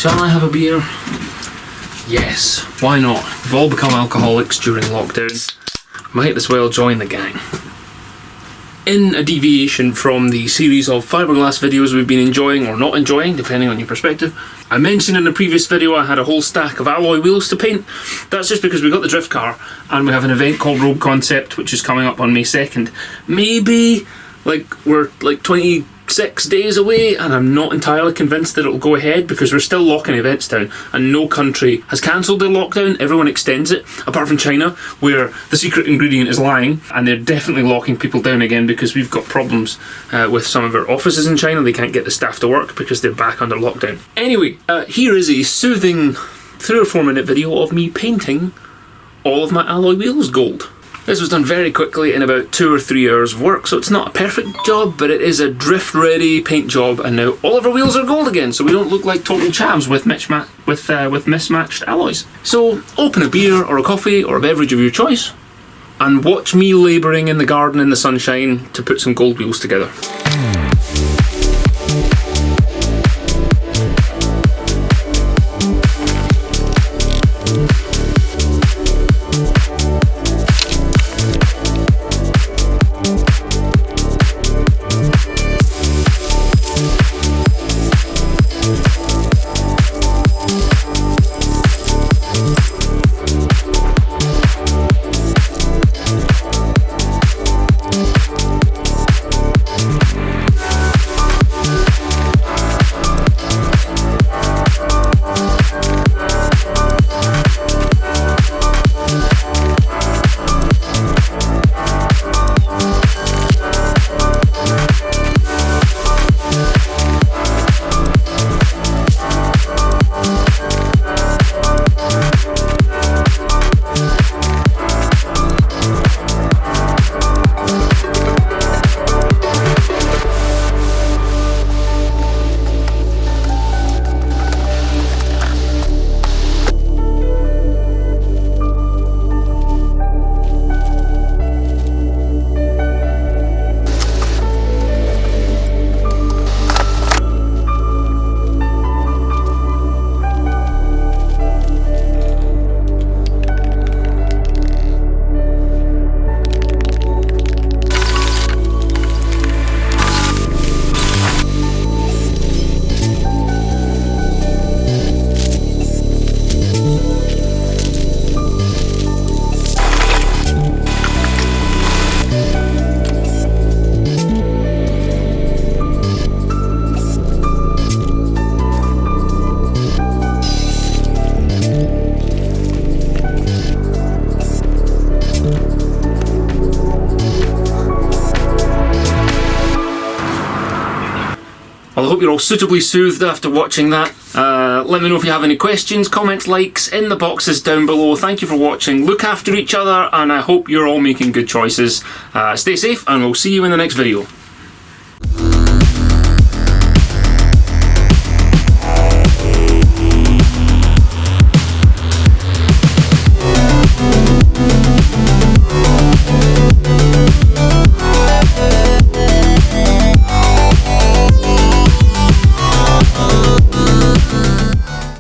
Shall I have a beer? Yes, why not? We've all become alcoholics during lockdown. Might as well join the gang. In a deviation from the series of fiberglass videos we've been enjoying or not enjoying, depending on your perspective, I mentioned in a previous video I had a whole stack of alloy wheels to paint. That's just because we got the drift car and we have an event called Road Concept which is coming up on May 2nd. Maybe we're 26 days away, and I'm not entirely convinced that it'll go ahead because we're still locking events down and no country has cancelled their lockdown. Everyone extends it, apart from China, where the secret ingredient is lying, and they're definitely locking people down again because we've got problems with some of our offices in China. They can't get the staff to work because they're back under lockdown. Anyway, here is a soothing 3 or 4 minute video of me painting all of my alloy wheels gold. This was done very quickly in about 2 or 3 hours of work, so it's not a perfect job, but it is a drift-ready paint job, and now all of our wheels are gold again, so we don't look like total chavs with mismatched alloys. So open a beer or a coffee or a beverage of your choice, and watch me labouring in the garden in the sunshine to put some gold wheels together. Well, I hope you're all suitably soothed after watching that. Let me know if you have any questions, comments, likes in the boxes down below. Thank you for watching. Look after each other, and I hope you're all making good choices. Stay safe, and we'll see you in the next video.